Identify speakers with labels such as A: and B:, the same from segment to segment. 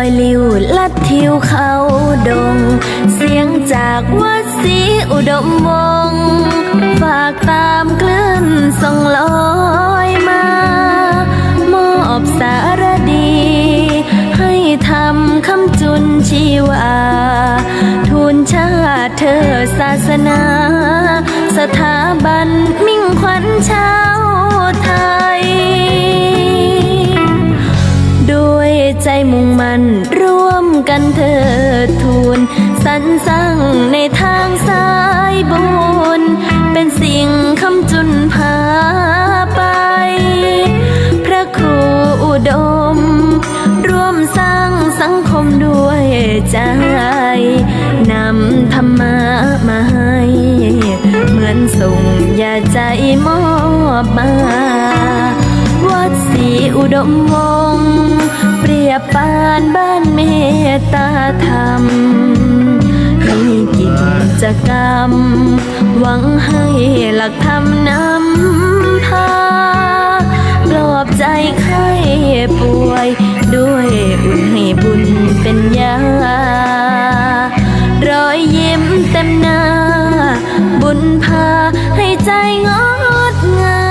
A: อยลิ้วลัดทิวเขาดงเสียงจากวัดศรีอุดมวงศ์ฝากตามคลื่นส่งลอยมามอบสารดีให้ทำคำจุนชีวาทูลชาติเธอศาสนาสถาบันมิ่งขวัญชาวไทยด้วยใจมุ่งมั่นร่วมกันเธอทูลสรรสร้างในทางสายบุญเป็นสิ่งคำจุนพาไปพระครูอุดมร่วมสร้างสังคมด้วยใจนำธรรมะมาให้เหมือนส่งยาใจมอบมาวัดศรีอุดมวงศ์เปรียบปานบ้านเมตตาธรรมมีกิจกรรมหวังให้หลักธรรมนำพาปลอบใจใครป่วยด้วยอุ่นให้บุญเป็นยารอยยิ้มเต็มหน้าบุญพาให้ใจงดงา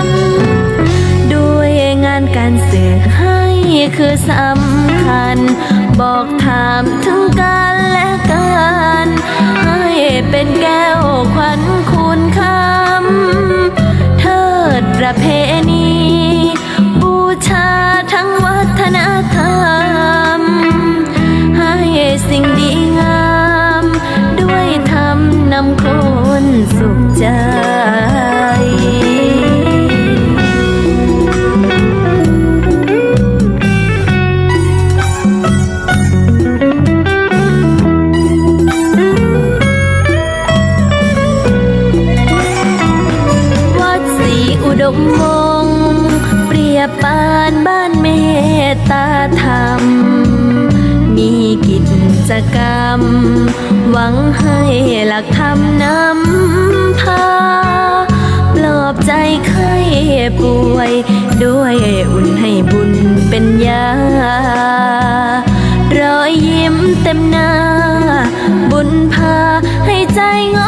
A: มด้วยงานการสื่อให้คือสำคัญบอกถามถึงกันและกันให้เป็นแก้วขวัญคุณคำเทิดประเพณีบูชาทั้งวัฒนธรรมให้สิ่งดีงามด้วยธรรมนำคนสุขใจอุดมวงศ์เปรียบปานบ้านเมตตาธรรมมีกิจกรรมหวังให้หลักธรรมนำพาปลอบใจใครป่วยด้วยอุ่นให้บุญเป็นยารอยยิ้มเต็มหน้าบุญพาให้ใจง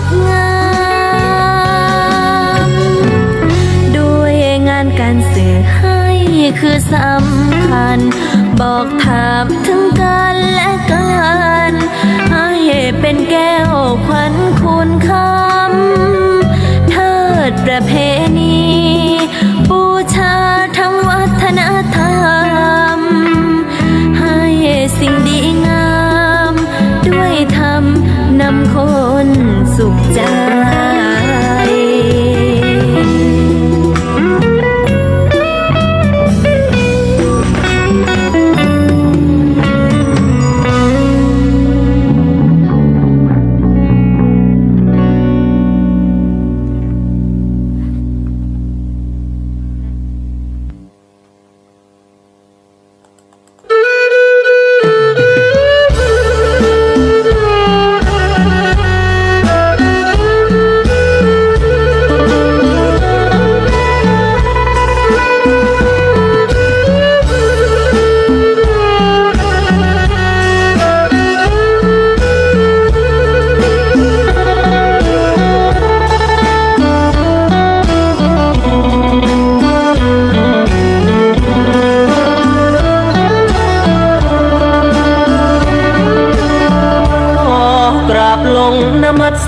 A: ดงามงานการสื่อให้คือสำคัญบอกถามถึงกันและกันให้เป็นแก้วขวัญคุณคำเทิดประเพณีบูชาทั้งวัฒนธรรมให้สิ่งดีงามด้วยธรรมนำคนสุขใจ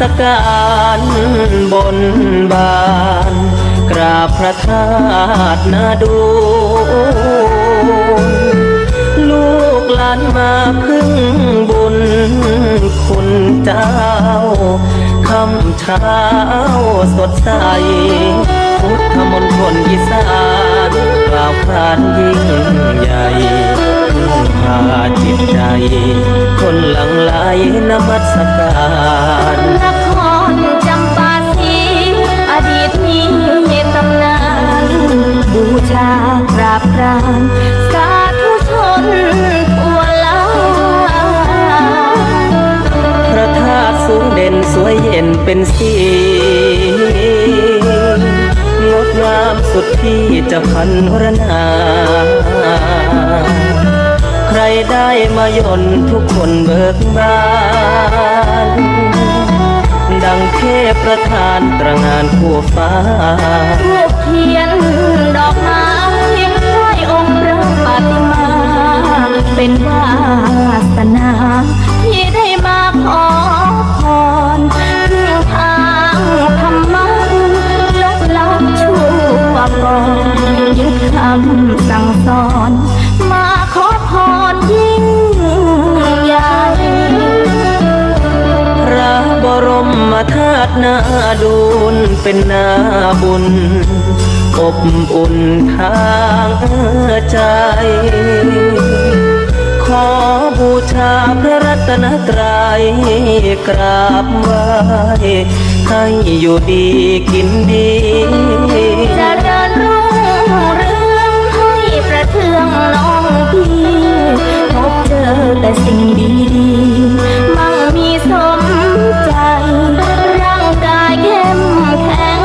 A: สการบนบานกราบพระธาตุนาดูลูกหลานมาพึ่งบุญคุณเจ้าคำเช้าสดใสพุทธมณฑลอีสานกล่าวขานยิ่งใหญ่พาจิตใจคนหลั่งไหลนมัสการนครจำปาสีอดีตมีตำนานบูชากราบกรานสาธุชนทั่วลาพระธาตุสูงเด่นสวยเย็นเป็นสีงดงามสุดที่จะพันรนา
B: ใครได้มาย่นทุกคนเบิกบานดังเทพประธานตระหงานคู่ฟ้า
A: ทูบเทียนดอกไม้ไหว้องค์พระปฏิมา เป็นวาสนาที่ได้มาขอพรพึ่งทางธรรมะลบล้างชั่วก่อนยึดคำสั่งสอนมาขอพรยิ่งใหญ่
B: พระบรมธาตุนาดูลเป็นนาบุญอบอุ่นทางใจ ขอบูชาพระรัตนตรัยกราบไหว้ให้อยู่ดีกินดี
A: เจริญรุ่งเรืองให้ประเทืองน้องพี่พบเจอแต่สิ่งดีๆมั่งมีสมใจร่างกายเข้มแข็ง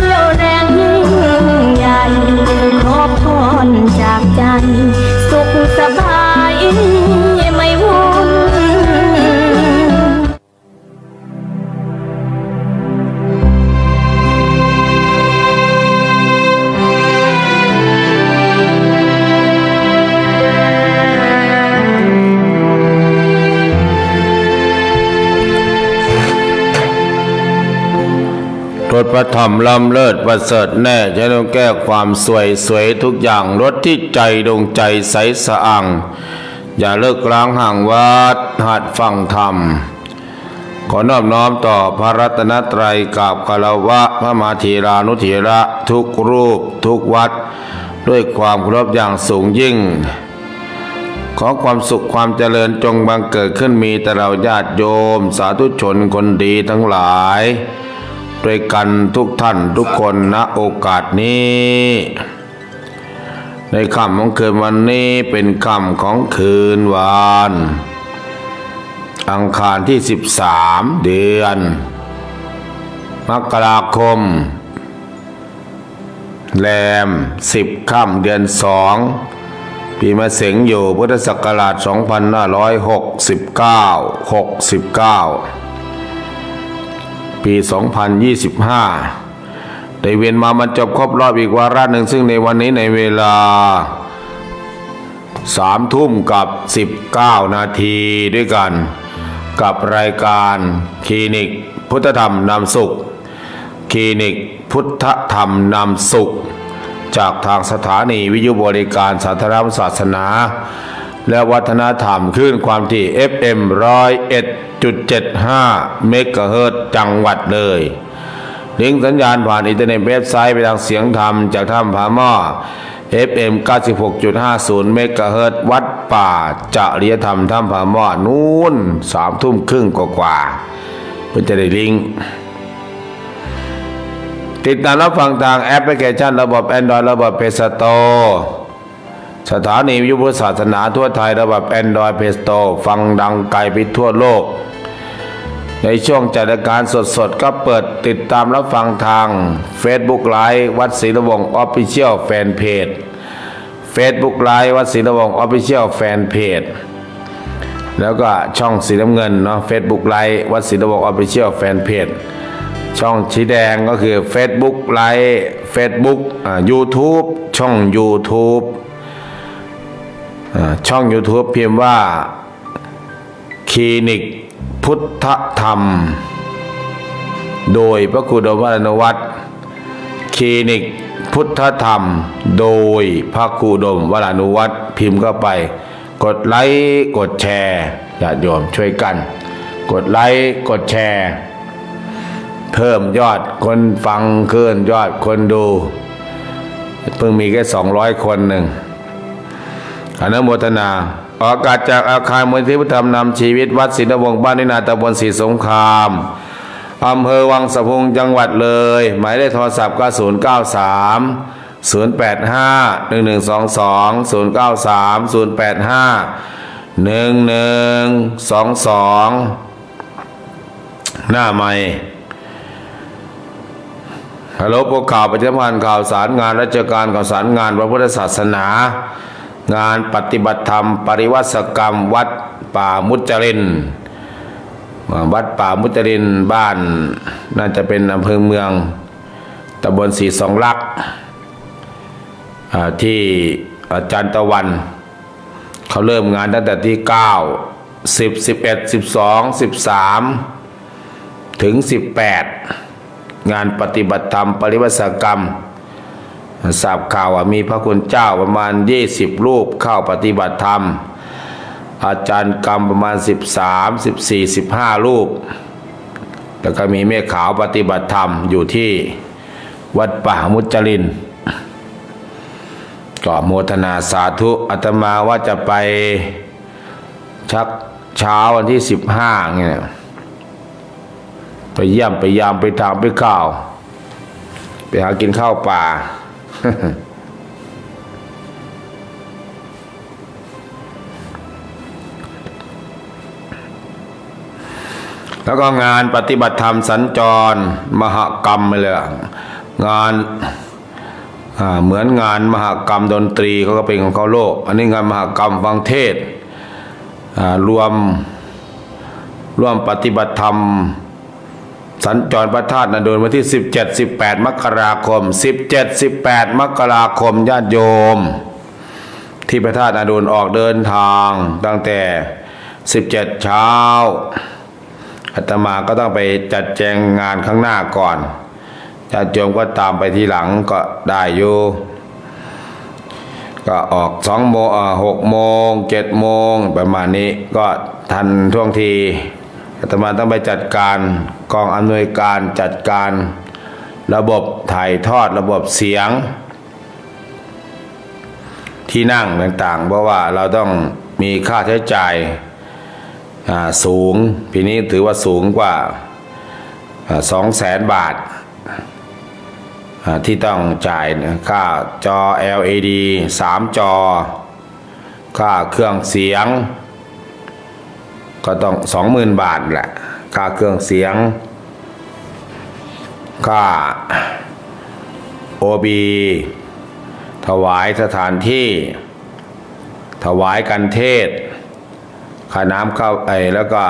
A: เรี่ยวแรงยิ่งใหญ่ขอพรจากใจสุขสบายไม่วุ่น
C: รถพระธรรมล้ำเลิศประเสริฐแน่จะต้องแก้ความสวยทุกอย่างรถที่ใจดวงใจใสสะอ่างอย่าเลิกล้างห่างวัดหัดฟังธรรมขอนอบน้อมต่อพระรัตนตรัยกับคารวะพระมหาธีรานุธีระทุกรูปทุกวัดด้วยความเคารพอย่างสูงยิ่งขอความสุขความเจริญจงบังเกิดขึ้นมีแต่เราญาติโยมสาธุชนคนดีทั้งหลายด้วยกันทุกท่านทุกคนณโอกาสนี้ในค่ำของคืนวันนี้เป็นค่ำของคืนวันอังคารที่13เดือนมกราคมแรม10ค่ำเดือน2ปีมะเสงอยู่พุทธศักราช2569ปี 2025 ได้เวียนมาบรรจบครบรอบอีกวาระหนึ่งซึ่งในวันนี้ในเวลา3 ทุ่มกับ 19 นาทีด้วยกันกับรายการคลินิกพุทธธรรมนำสุขคลินิกพุทธธรรมนำสุขจากทางสถานีวิทยุบริการสาธารณศาสนาและวัฒนธรรมคลื่นความถี่ FM 101.75 เมกะเฮิรตซ์จังหวัดเลยลิงก์สัญญาณผ่านอินเทอร์เน็ตเว็บไซต์ไปทางเสียงธรรมจากถ้ำผาหม้อ FM 96.50 เมกะเฮิรตซ์วัดป่าจริยธรรมถ้ำผาหม้อนู้น3 ทุ่มครึ่งกว่าเพื่อจะได้ลิงก์ติดตามรับฟังทางแอปพลิเคชันระบบ Android ระบบ Play Store สถานีวิทยุพุทธศาสนาทั่วไทยระบบ Android Play Store ฟังดังไกลไปทั่วโลกในช่วงจัดรายการสดๆก็เปิดติดตามรับฟังทาง Facebook Live วัดศรีระวงศ์ Official Fanpage Facebook Live วัดศรีระวงศ์ Official Fanpage แล้วก็ช่องสีน้ำเงินเนาะ Facebook Live วัดศรีระวงศ์ Official Fanpage ช่องสีแดงก็คือ Facebook Live Facebook YouTube ช่อง YouTube ช่อง YouTube พิมพ์ว่าคลินิกพุทธธรรมโดยพระครูดมวรานวัฒน์คลินิกพุทธธรรมโดยพระครูดมวรานุวัฒน์พิมพ์เข้าไปกดไลค์กดแชร์ญาติโยมช่วยกันกดไลค์กดแชร์เพิ่มยอดคนฟังขึ้นยอดคนดูเพิ่งมีแค่200 คนหนึ่งอนุโมทนาออกอากาศจากอาคารมูลนิธิพุทธธรรมนำชีวิตวัดศรีนวงศ์บ้านนินาตำบลศรีสงครามอำเภอวังสะพุงจังหวัดเลยหมายเลขโทรศัพท์ก็093 085 1122 093 085 1122หน้าใหม่ฮัลโหลพวกข่าวประชาสัมพันธ์ข่าวสารงานราชการข่าวสารงานพระพุทธศาสนา งานปฏิบัติธรรมปริวัติกรรมวัดป่ามุจรินวัดป่ามุจรินบ้านน่าจะเป็นอำเภอเมืองตำบลศรีสองลักษณ์ที่อาจารย์ตะวันเขาเริ่มงานตั้งแต่ที่9 10 11 12 13ถึง18งานปฏิบัติธรรมปริวัติกรรมทราบข่าวว่ามีพระคุณเจ้าประมาณ20รูปเข้าปฏิบัติธรรมอาจารย์กรรมประมาณ13 14 15รูปแล้วก็มีแม่ขาวปฏิบัติธรรมอยู่ที่วัดป่ามุจรินก็โมทนาสาธุอาตมาว่าจะไปชักเช้าวันที่15เนี่ยไปเยี่ยมไปยามไปทางไปข้าวไปหากินข้าวป่า แล้วก็งานปฏิบัติธรรมสัญจรมหกรรมไปเลยงานเหมือนงานมหกรรมดนตรีเขาก็เป็นของเขาโลกอันนี้งานมหกรรมฟังเทศรวมปฏิบัติธรรมสัญจรพระธาตุนาดูลวันที่17-18 มกราคม17-18 มกราคมญาติโยมที่พระธาตุนาดูลออกเดินทางตั้งแต่17เช้าอาตมาก็ต้องไปจัดแจงงานข้างหน้าก่อนญาติโยมก็ตามไปทีหลังก็ได้อยู่ก็ออก2 โมง6 โมง 7 โมงประมาณนี้ก็ทันท่วงทีอาตมาต้องไปจัดการกองอำนวยการจัดการระบบถ่ายทอดระบบเสียงที่นั่งต่างๆเพราะว่าเราต้องมีค่าใช้จ่ายสูงปีนี้ถือว่าสูงกว่า200,000 บาทที่ต้องจ่ายค่าจอ LED 3 จอค่าเครื่องเสียงก็ต้อง 20,000 บาทแหละค่าเครื่องเสียงค่า OB ถวายสถานที่ถวายกันเทศค่าน้ำเข้าแล้วก็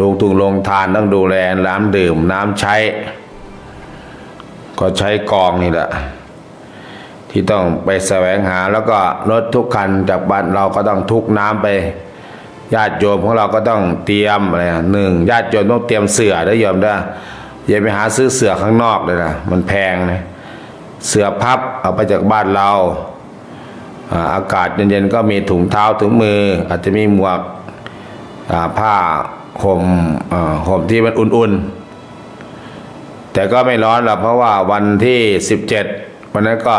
C: ลงทุนลงทานต้องดูแลน้ำดื่มน้ำใช้ก็ใช้กองนี่แหละที่ต้องไปแสวงหาแล้วก็รถทุกคันจากบ้านเราก็ต้องทุกน้ำไปญาติโยมของเราก็ต้องเตรียมอะไร1ญาติโยมต้องเตรียมเสื่อได้โยมได้อย่าไปหาซื้อเสื่อข้างนอกเลยนะมันแพงนะเสื่อพับเอาไปจากบ้านเราอากาศเย็นๆก็มีถุงเท้าถุงมืออาจจะมีหมวกผ้าห่มที่มันอุ่นๆแต่ก็ไม่ร้อนหรอกเพราะว่าวันที่17วันนั้นก็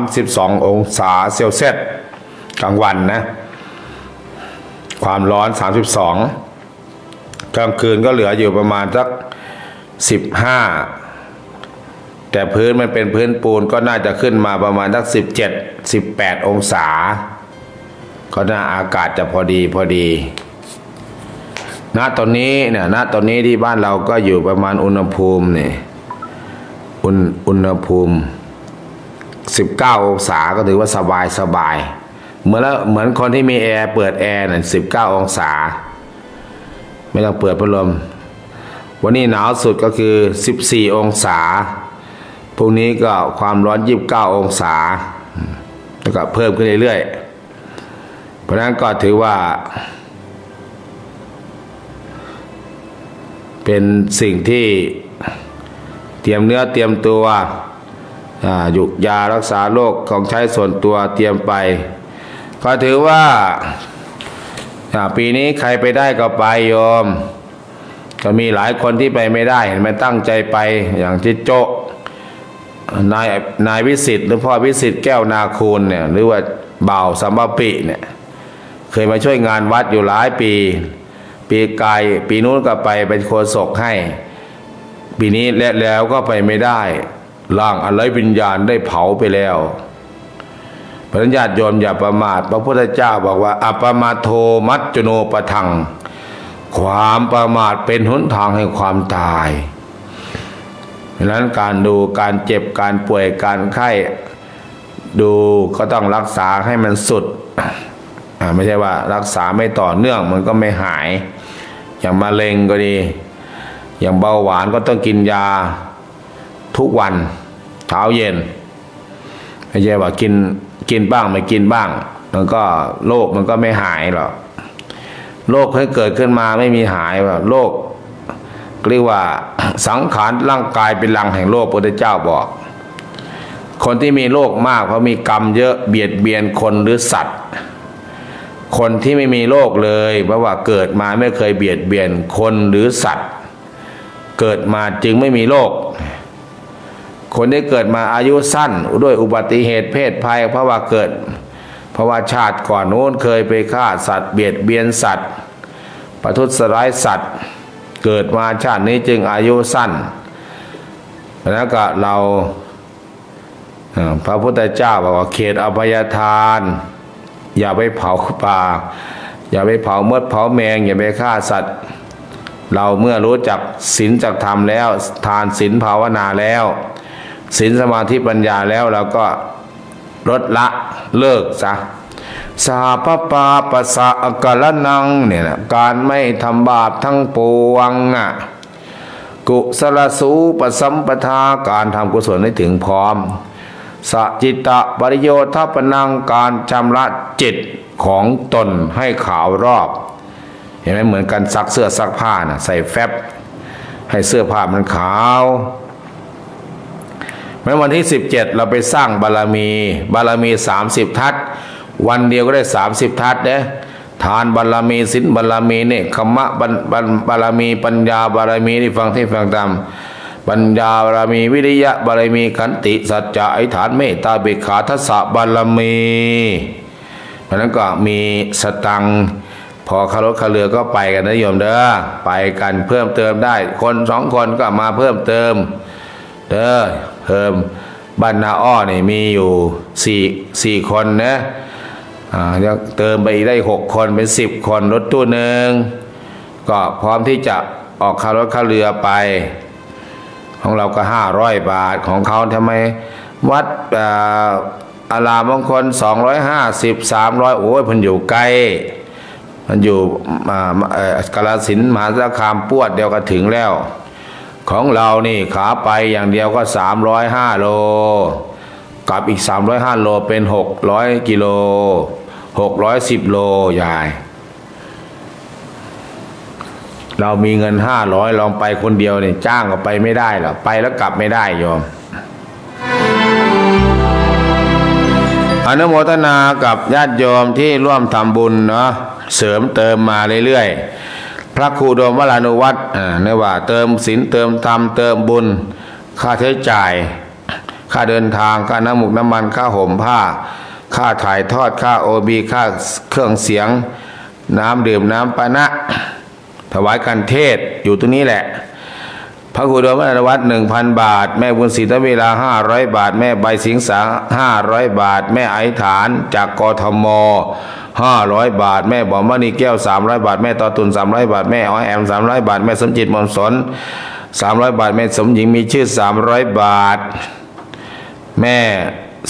C: 32 องศาเซลเซียสกลางวันนะความร้อน32กลางคืนก็เหลืออยู่ประมาณสัก15แต่พื้นมันเป็นพื้นปูนก็น่าจะขึ้นมาประมาณสัก17-18 องศาก็น่าอากาศจะพอดีณตอนนี้เนี่ยณตอนนี้ที่บ้านเราก็อยู่ประมาณอุณหภูมิเนี่ยอุณหภูมิ19 องศาก็ถือว่าสบายเหมือนคนที่มีแอร์เปิดแอร์เนี่ย19 องศาไม่ต้องเปิดพัดลมวันนี้หนาวสุดก็คือ14 องศาพรุ่งนี้ก็ความร้อน29 องศาแล้วก็เพิ่มขึ้นเรื่อยๆเพราะนั้นก็ถือว่าเป็นสิ่งที่เตรียมเนื้อเตรียมตัวหยุกยารักษาโรคของใช้ส่วนตัวเตรียมไปก็ถือว่าปีนี้ใครไปได้ก็ไปโยมก็มีหลายคนที่ไปไม่ได้เห็นไหมตั้งใจไปอย่างที่โจ๊ะนายวิสิทธิ์หรือพ่อวิสิทธิ์แก้วนาคูลเนี่ยหรือว่าบ่าวสัมภปิเนี่ยเคยมาช่วยงานวัดอยู่หลายปีกายปีนู้นก็ไปเป็นโฆษกให้ปีนี้แล้วก็ไปไม่ได้ร่างอะไรวิญญาณได้เผาไปแล้วพระญาติโยมอย่าประมาทพระพุทธเจ้าบอกว่าอัปปมาโทมัจจโนปทังความประมาทเป็นหนทางแห่งความตายดังนั้นการดูการเจ็บการป่วยการไข้ ดูก็ต้องรักษาให้มันสุดไม่ใช่ว่ารักษาไม่ต่อเนื่องมันก็ไม่หาย อย่างมะเร็งก็ดี อย่างเบาหวานก็ต้องกินยาทุกวันเช้าเย็นไม่ใช่ว่ากินบ้างไม่กินบ้างมันก็โรคมันก็ไม่หายหรอกโรคที่เกิดขึ้นมาไม่มีหายว่าโรคเรียกว่าสังขารร่างกายเป็นรังแห่งโรคพระพุทธเจ้าบอกคนที่มีโรคมากเพราะมีกรรมเยอะเบียดเบียนคนหรือสัตว์คนที่ไม่มีโรคเลยเพราะว่าเกิดมาไม่เคยเบียดเบียนคนหรือสัตว์เกิดมาจึงไม่มีโรคคนที่เกิดมาอายุสั้นด้วยอุบัติเหตุเพศภัยเพราะว่าชาติก่อนโน้นเคยไปฆ่าสัตว์เบียดเบียนสัตว์ประทุษร้ายสัตว์เกิดมาชาตินี้จึงอายุสั้นแล้วก็เราพระพุทธเจ้าบอกว่าเขตอภัยทานอย่าไปเผาป่าอย่าไปเผามดเผาแมงอย่าไปฆ่าสัตว์เราเมื่อรู้จักศีลจักธรรมแล้วทานศีลภาวนาแล้วศีลสมาธิปัญญาแล้วเราก็ลดละเลิกซะสาปปาปัสสะกะละนังเนี่ยนะการไม่ทำบาปทั้งปวงกุศลสูปสัมปทาการทำกุศลให้ถึงพร้อมสัจิตะปริโยทัปนังการชำระจิตของตนให้ขาวรอบเห็นไหมเหมือนกันซักเสื้อซักผ้านะใส่แฟบให้เสื้อผ้ามันขาวเมื่อวันที่17เราไปสร้างบารมี30ทัศวันเดียวก็ได้30ทัศเนี่ยทานบารมีศีลบารมีเนี่ยคัมมะบารมีปัญญาบารมีที่ฟังตามปัญญาบารมีวิริยะบารมีขันติสัจจะอธิษฐานเมตตาเบิกขาทัสสะบารมีเพราะนั้นก็มีสตังพอคารถคาเรือก็ไปกันนะโยมเด้อไปกันเพิ่มเติมได้คน2คนก็มาเพิ่มเติมเด้อเพิ่มบ้านนาอ้อนี่มีอยู่4คนนะจะเติมไปอีกได้6คนเป็น10คนรถตู้หนึ่งก็พร้อมที่จะออกคารถคาเรือไปของเราก็500 บาทของเขาทำไมวัดอารามบางคน250 300โอ้ยมันอยู่ไกลมันอยู่กาฬสินธุ์มหาสารคามปวดเดียวก็ถึงแล้วของเรานี่ขาไปอย่างเดียวก็305 โลกลับอีก305 โลเป็น600 กิโล610 โลยายเรามีเงิน500ลองไปคนเดียวเนี่ยจ้างก็ไปไม่ได้หรอกไปแล้วกลับไม่ได้โยมอนุโมทนากับญาติโยมที่ร่วมทำบุญเนาะเสริมเติมมาเรื่อยๆพระครูโดมวรานุวัตรเนี่ยว่าเติมศีลเติมธรรมเติมบุญค่าใช้จ่ายค่าเดินทางค่าน้ำมูกน้ำมันค่าห่มผ้าค่าถ่ายทอดค่าโอบีค่าเครื่องเสียงน้ำดื่มน้ำปานะถวายการเทศอยู่ตรงนี้แหละพระครูโดมวรานุวัตร 1,000 บาทแม่บุญศรีทวีลา500 บาทแม่ใบสิงสา500 บาทแม่อธิษฐานจากกทม500 บาทแม่บอมมณีแก้ว300 บาทแม่ต่อตุน300 บาทแม่อ้อยแอม300 บาทแม่สมจิตมนสน300 บาทแม่สมหญิงมีชื่อ300 บาทแม่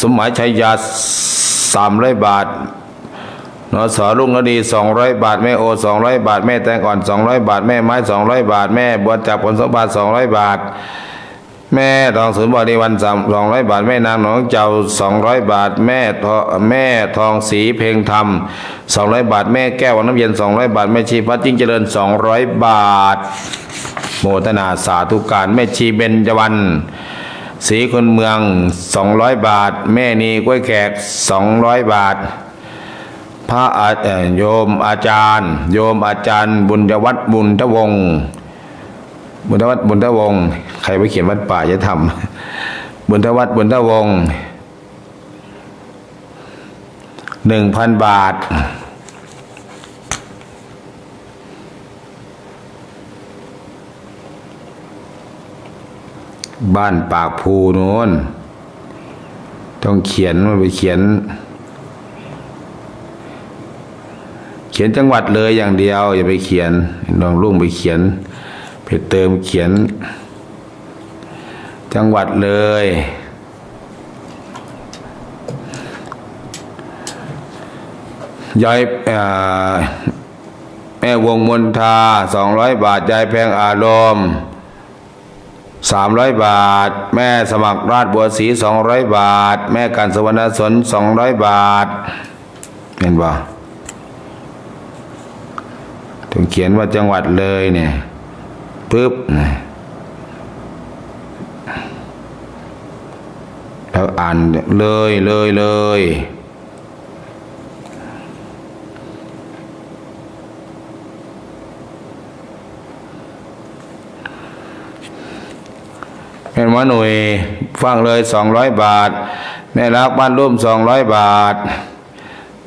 C: สมหมายชัยยา300 บาทนสรุ่งฤดี200 บาทแม่โอ200 บาทแม่แตงอ่อน200 บาทแม่ไม้200 บาทแม่บัวจับผลสมบัติ200 บาทแม่ทองสุนบริวัน200 บาทแม่นางหนองเจ้า200 บาทแม่ทองศรีเพ็งธรรม200 บาทแม่แก้ววังน้ำเย็น200 บาทแม่ชีพัดจิ้งเจริญ200 บาทโมทนาสาธุการแม่ชีเบญจวรรณศรีคนเมือง200 บาทแม่นีกล้วยแขก200 บาทพระโยมอาจารย์บุญวัฒน์บุญทวงศ์ใครไปเขียนวัดป่าจะทำบุญวัฒน์บุญทวงศ์ 1,000 บาทบ้านปากภูโน้นต้องเขียนมันไปเขียนจังหวัดเลยอย่างเดียวอย่าไปเขียนน้องลุงไปเขียนไปเติมเขียนจังหวัดเลย ยายแม่วงมนทา200 บาทยายแพงอารมณ์300 บาทแม่สมัครราชบัวศรี200 บาทแม่กันสวรรณสน200 บาทเห็นป่ะถึงเขียนว่าจังหวัดเลยเนี่ยปึ๊บแล้วอ่านเลยแม่หมอหนุ่ยฟังเลย200 บาทแม่รักบ้านร่ม200 บาท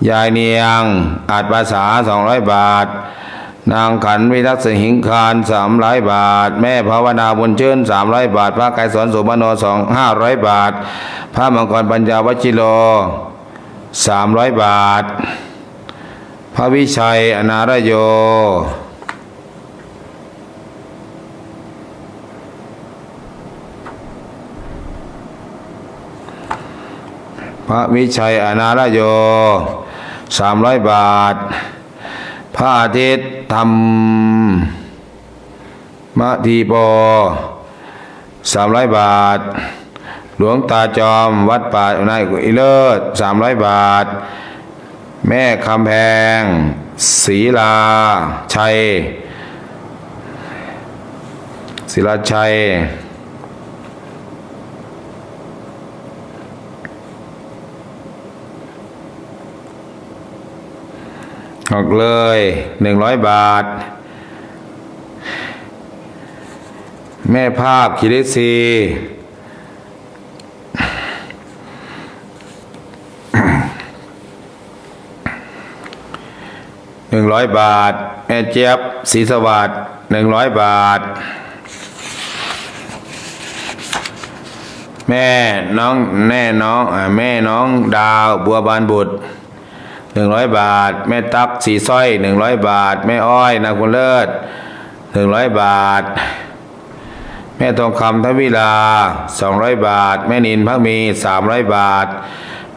C: ยายเนียงอาจภาษา200 บาทนางขันวิทักษ์สิงคาร300 บาทแม่ภาวนาบุญเชิญ300 บาทพระไกรสอนสุมโน500 บาทพระมังกรปัญญาวชิโร300 บาทพระวิชัยอนารโยพระวิชัยอนารโย300 บาทพระอาทิตย์ธรรมมทีโป300 บาทหลวงตาจอมวัดป่าอุณายอิเลิศ300 บาทแม่คำแพงศรีลาชัยออกเลย100 บาทแม่ภาพคิริซี100 บาทแม่เจี๊ยบศรีสวัสดิ์100 บาทแม่น้องดาวบัวบานบุตร100 บาทแม่ตักสีสร้อย100 บาทแม่อ้อยนาคุณเลิศ100 บาทแม่ทองคำทวิลา200 บาทแม่นินพักมี300 บาท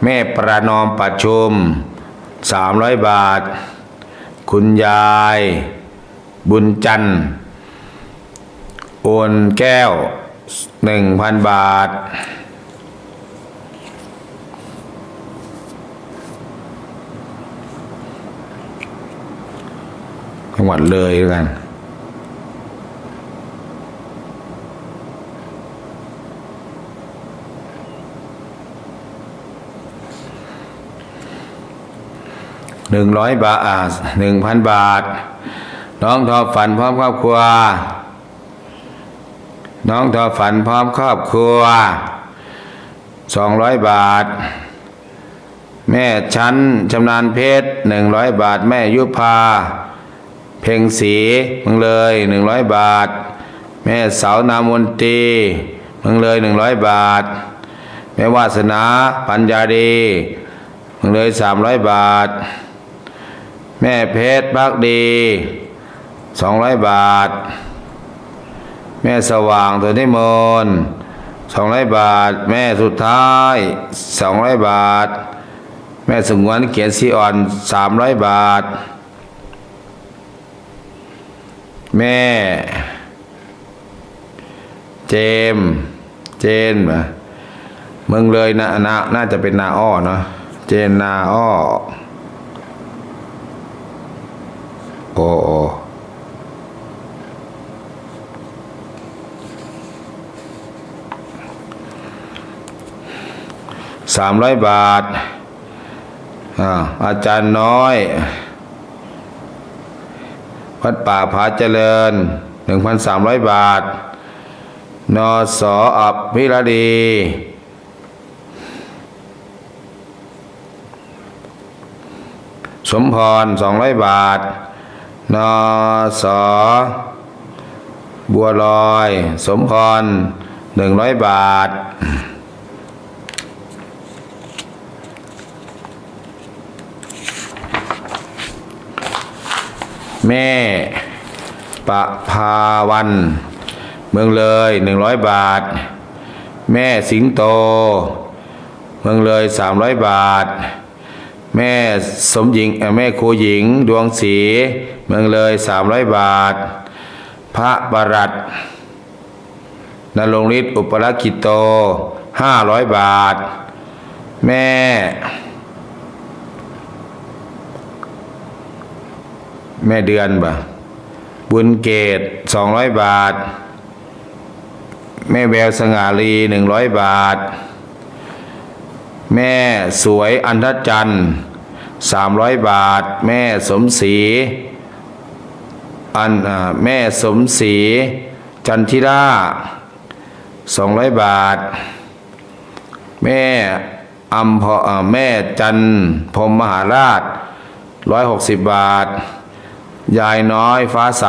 C: แม่ประนอมปัดชุม300 บาทคุณยายบุญจันทร์โอนแก้ว 1,000 บาทจังหวัดเลยด้วยกัน100 บาท1,000 บาทน้องทอฝันพร้อมครอบครัว200 บาทแม่ชั้นชำนาญเพชร100 บาทแม่ยุพาเพ็งศรีเมืองเลย100 บาทแม่เสานามนตรีเมืองเลย100 บาทแม่วาสนาปัญญาดีเมืองเลย300 บาทแม่เพชรพักดี200 บาทแม่สว่างตัวนิมนต์200 บาทแม่สุดท้าย200 บาทแม่สงวนเกียรติศรีอ่อน300 บาทแม่เจนเมืองเลยน่าจะเป็นนาอ้อเนาะเจนนาอ้อโอ้300 บาทอาจารย์น้อยวัดป่าผาเจริญ 1,300 บาทนสอับพิรดีสมพร200 บาทนสบัวลอยสมพร100 บาทแม่ประภาวันเมืองเลย100 บาทแม่สิงโตเมืองเลย300 บาท แม่สมหญิงแม่ครูหญิงดวงศรีเมืองเลย300 บาท พระบรัตนรงฤทธิ์อุปรกิโต500 บาท แม่เดือนบ่บุญเกต200 บาท แม่แววสง่าลี100 บาท แม่สวยอันทจันทร์300 บาท แม่สมศรีแม่สมศรีจันทิรา200 บาท แม่แม่จันพรหมมหาราช160 บาท ยายน้อยฟ้าใส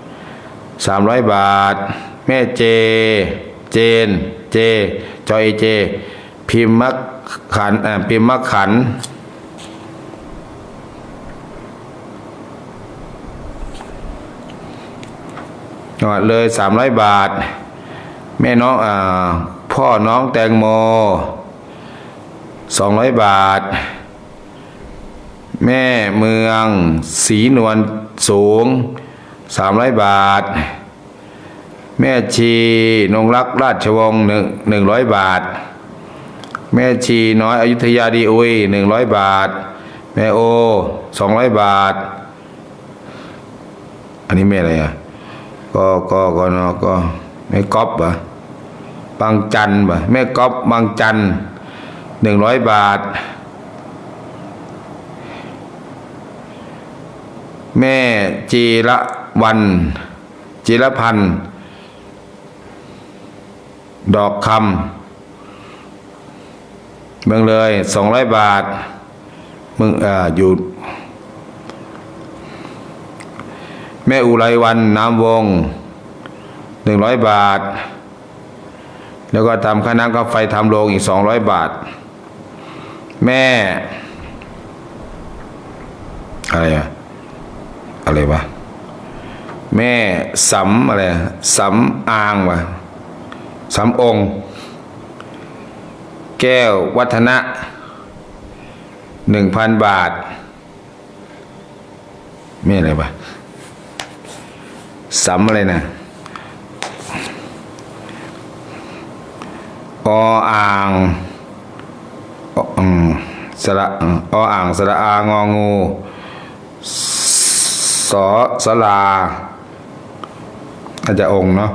C: 300 บาท แม่เจจอยเจพิมพ์มักขันเลย300 บาท แม่น้องพ่อน้องแตงโม200 บาท แม่เมืองศรีนวลสูง300 บาท แม่ชีนงรักราชวงศ์100 บาท แม่ชีน้อยอยุธยาดีอุย100 บาท แม่โอ200 บาท อันนี้แม่อะไรอ่ะก็แม่ก๊อฟป่ะบางจันป่ะแม่ก๊อฟบางจัน100 บาท แม่จีรพันธ์ดอกคำเมืองเลย200 บาทมึงอยู่แม่อุไรวันน้ำวง100 บาท แล้วก็ทำค่าน้ำค่าไฟทำโรงอีก200 บาท แม่อะไรวะแม่สำอางวะสำองค์แก้ววัฒนะ 1,000 บาทแม่อะไรวะสำอะไรนะอ่างสระอ่างสระอางองูสลาอาจจะองค์เนาะ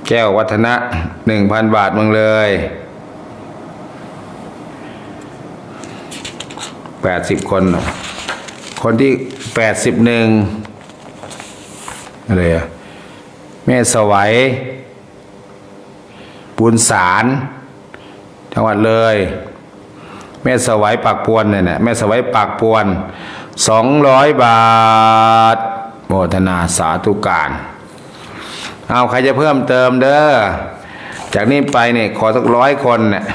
C: แก้ววัฒนะ 1,000 บาทมึงเลย80 คนคนที่81อะไรอะแม่สวัยบุญสารจังหวัดเลยแม่สวัยปากปวนเนี่ยแม่สวัยปากปวน200 บาทโมทนาสาธุการเอาใครจะเพิ่มเติมเด้อจากนี้ไปเนี่ยขอสัก100 คนเนี่ย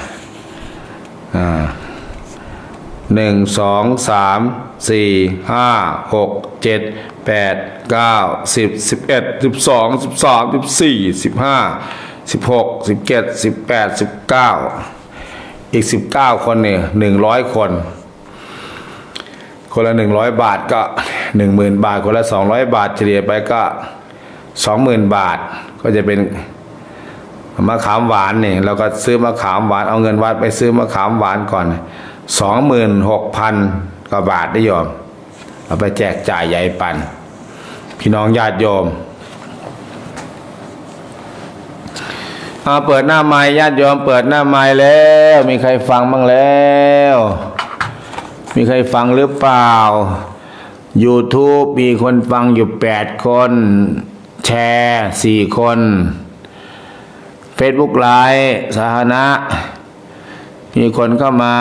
C: 1 2 3 4 5 6 7 8 9 10 11 12 13 14 15 16 17 18 19อีก19 คนเนี่ย100 คนคนละ100 บาทก็ 10,000 บาทคนละ200 บาทเฉลี่ยไปก็ 20,000 บาทก็จะเป็นมะขามหวานนี่เราก็ซื้อมะขามหวานเอาเงินวัดไปซื้อมะขามหวานก่อน 26,000 กว่าบาทได้โยมเอาไปแจกจ่ายยายปันพี่น้องญาติโยมเปิดหน้าไม้ญาติโยมเปิดหน้าไม้แล้วมีใครฟังบ้างแล้วมีใครฟังหรือเปล่า YouTube มีคนฟังอยู่8 คนแชร์4 คน Facebook ไลฟ์สาธารณะมีคนเข้ามา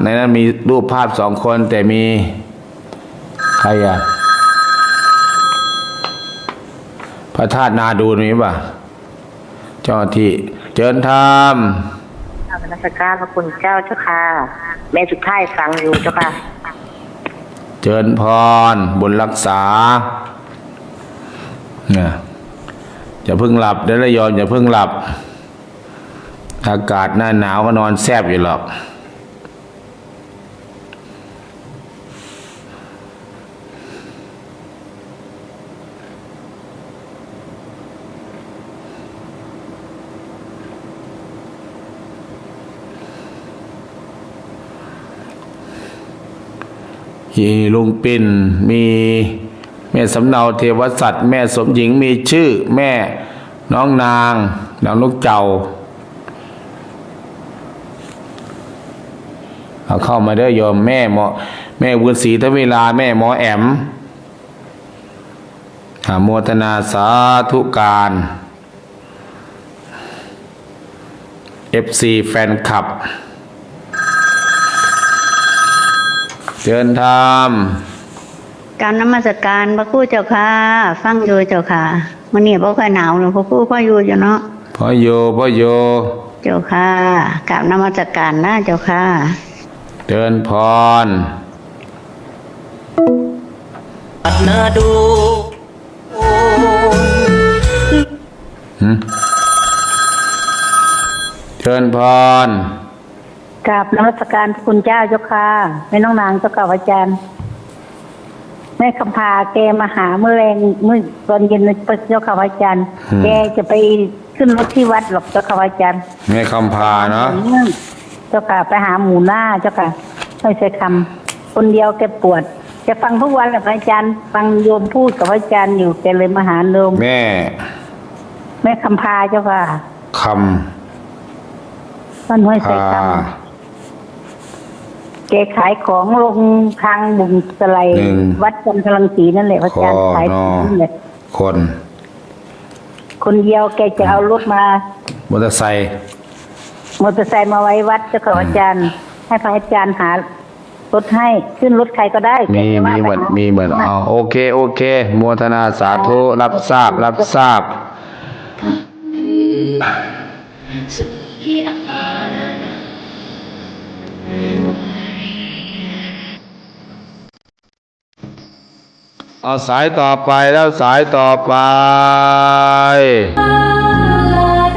C: ในนั้นมีรูปภาพ2 คนแต่มีใครอ่ะพระธาตุนาดูมีป่ะเจ้าที่เจิญธรรม
D: นมัสการพระคุณเจ้าเจ้าค่ะแม่สุดท้ายฟังอยู่เจ้าค่ะ
C: เจิญพรบุญรักษาเนี่ยอย่าเพิ่งหลับเด้อระยองอย่าเพิ่งหลับอากาศหน้าหนาวก็นอนแซบอยู่หรอก ลุงปิ่นมีแม่สำเนาเทวสัตว์แม่สมหญิงมีชื่อแม่น้องนางนางนกเจ้าเอาเข้ามาเด้อโยมแม่หมอแม่บุญศรีทวีลาแม่หมอแอมโมทนาสาธุการ FC แฟนคลับเชิญทำ
E: การนมัสการพระครูเจ้าค่ะฟังอยู่เจ้าค่ะมันนี่บ่ค่อยหนาวหรอกพระครูพ่ออยู่เนาะ
C: พ่อโย
E: เจ้าค่ะกราบนมัสการนะเจ้าค่ะ
C: เดินพร
B: อัดนาดู
C: เดินพร
D: กราบนมัสการคุณเจ้าเจ้าค่ะแม่น้องนางเจ้าค่ะอาจารย์แม่คำพาแกมาหาเมื่อแรงเมื่อตอนเย็นเจ้าค่ะอาจารย์แกจะไปขึ้นรถที่วัดหรอกเจ้าค่ะอาจารย์
C: แม่คำพาเนาะ
D: เจ้าค่ะไปหาหมูหน้าเจ้าค่ะไม่ใช่คำคนเดียวแกปวดจะฟังทุกวันแหละอาจารย์ฟังโยมพูดกับอาจารย์อยู่แกเลยมาหาโยมแม่คำพาเจ้าค่ะ
C: ค
D: ต้นห้วยใส่คำแกขายของลงทางบุญสไลวัดจันทรังสีนั่นแหละอาจารย์ขายนั่นแหละคนเดียวแกจะเอารถมาม
C: อเตอร์ไซค์
D: มาไว้วัดเจ้าค่ะอาจารย์ให้พระอาจารย์หารถให้ขึ้นรถใครก็ได้
C: มีเหมือนเอาโอเคโมทนาสาธุรับทราบเอาสายต่อไปแล้วสายต่อไป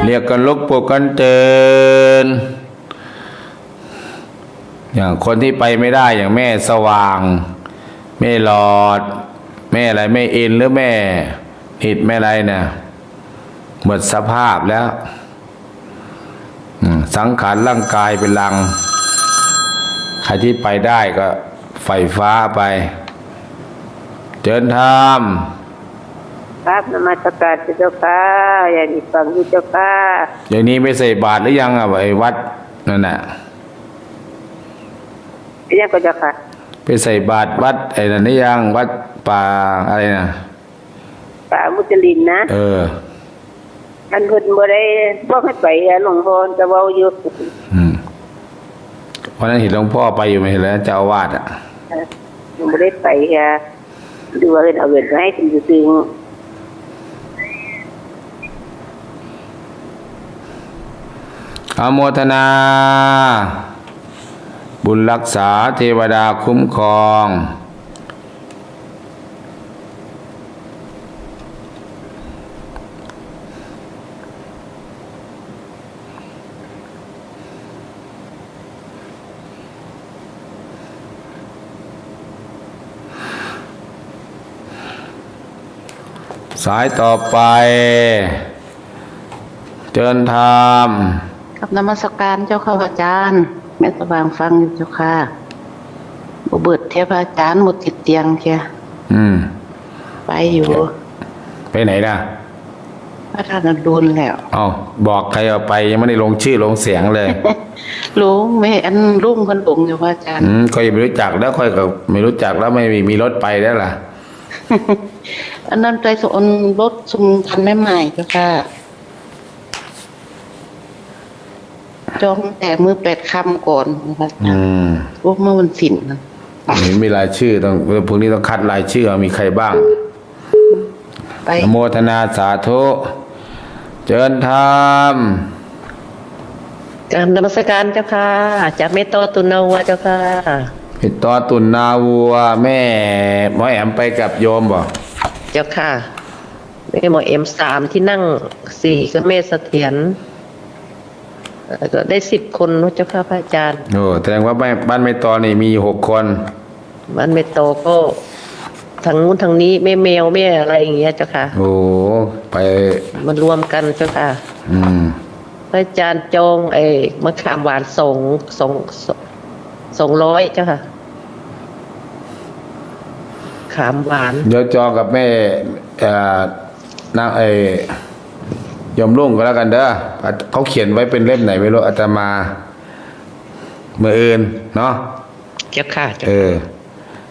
C: เรียกกันลุกปลุกกันเตือนอย่างคนที่ไปไม่ได้อย่างแม่สว่างแม่หลอดแม่อะไรแม่เอ็นหรือแม่อิดแม่อะไรเนี่ยหมดสภาพแล้วสังขารร่างกายเป็นลังใครที่ไปได้ก็ไฟฟ้าไปเดินทาง
D: ครับนมัสการเจ้าค่ะอย่างนี้ฟังอยู่เจ้าค่ะ
C: อย่างนี้ไม่ใส่บาตรหรือยังไอ้วัดนั่นน่ะ
D: ยังก็เจ้าค่ะ
C: ไปใส่บาตรวัดไอ้นั่นนี่ยังวัดป่าอะไรนะ
D: ป่ามุจลินนะอันเพิ่นบ่ได้บอกให้ไปหลวงพ่อจะเว้าอยู่
C: วันนั้นเห็นหลวงพ่อไปอยู่ไหมแล้วเจ้าอาวาส
D: ยังบ่ได้ไปดูว่าเอาเงินให้ถึงซึ้ง
C: อโมทนาบุญรักษาเทวดาคุ้มครองสายต่อไปเชิญธรรม
E: กับนมัสการเจ้าค่ะอาจารย์แม่สว่างฟังอยู่เจ้าค่ะบ่เบิดเทพอาจารย์หมดติดเตียงเชียไปอยู่
C: ไปไหนล่ะ
E: พระท่านโดนแล้ว
C: บอกใครเอาไปยังไม่ได้ลงชื่อลงเสียงเลย
E: ลุงแม่อันลุงคนหลงอยู่พระอาจารย์
C: ค่อยไม่รู้จักแล้วค่อยก็ไม่รู้จักแล้วไม่มีรถไปแล้วล่ะ
E: อันนั้นใจสนรถชุมทันใหม่ๆเจ้าค่ะจองแต่มือ8 ค่ำก่อนนะคะพวกเมื่อวันศิลป์
C: มีรายชื่อต้องพวกนี้ต้องคัดรายชื่อมีใครบ้าง
E: ไป
C: โมทนาสาธุเชิญธรรม
E: การนมัสการเจ้าค่ะจากเมตโตตุนาวัวเจ้าค่ะ
C: เมตโตตุนาวัวแม่หมอแอมไปกับโยมบ่
E: เจ้าค่ะแม่หมอM3ที่นั่ง4ก็แม่เสถียรก็ได้10 คนเจ้าค่ะพระอาจารย์
C: แสดงว่าบ้านเมตโตนี่มี6 คน
E: บ้านเมตโตก็ทางนู้นทางนี้แม่แมวแม่อะไรอย่างเงี้ยเจ้าค่ะ
C: ไป
E: มันรวมกันเจ้าค่ะพระอาจารย์จองมะขามหวาน200เจ้าค่ะ
B: ามหวาน
C: เดี๋ยวจองกับแม่นางยมรุ่งก็แล้วกันเด้อเขาเขียนไว้เป็นเล่มไหนไม่รู้อาตมาเมื่ออื่นเนาะ
B: เจ้าค่ะ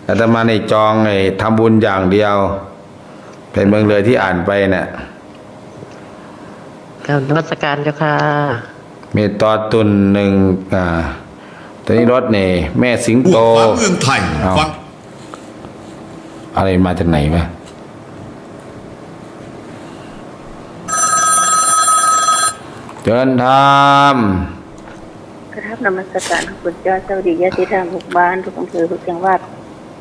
C: อาตมาในจองทำบุญอย่างเดียว เป็นเมืองเลยที่อ่านไปเนี่ย
B: กราบนมัสการเจ้าค่ะ
C: มีตอตุนหนึ่งตอนนี้รถนี่แม่สิงโต
F: ฟ้าเมืองไทย
C: เอา
F: ฟัง
C: อะไรมาจากไหนวะเดินทาง
D: กราบนมัสการพระคุณเจ้าเจ้าดีญาติธรรมทุกบ้านทุกอำเภอทุกจังหวัด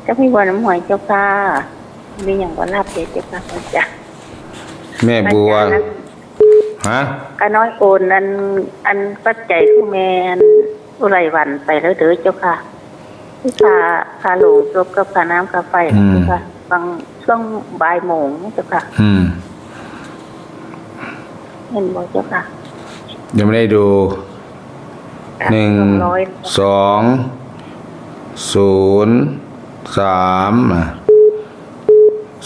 D: เจ้าพี่วันน้ำหอยเจ้าค่ะมีอย่างว่าลาบเด็ดเจ้าค่ะพระเจ้า
C: แม่บัวฮะ
D: กะน้อยโอนอันปัจจัยคือแมนอุไรวันไปแล้วเด้อเจ้าค่ะที่พาหลวงจบกับพาน้ำกาไฟเจ้าค่ะบางช่วงบ่ายโมงเจ้าค่ะ เห็นบ่เจ้าค่ะ
C: ยังไม่ได้ดู1 2 0 3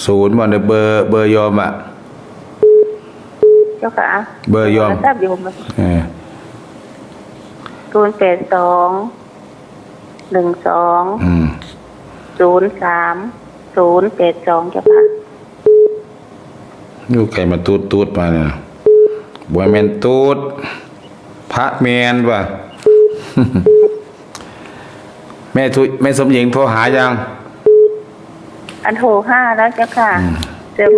C: 0วันเบอร์ยอมอ่ะ
D: เจ้าค่ะ
C: เบอร์ยอม
D: ทราบอยู่มา082 12 03 082เจ้าค่ะ
C: อยู่ไก่มาตูดมาเนี่ยบวยแมนตูดพระแมนว่ะ แม่สมหญิงโทรหายัง
D: อันโทร5แล้วเจ้าค่ะเติม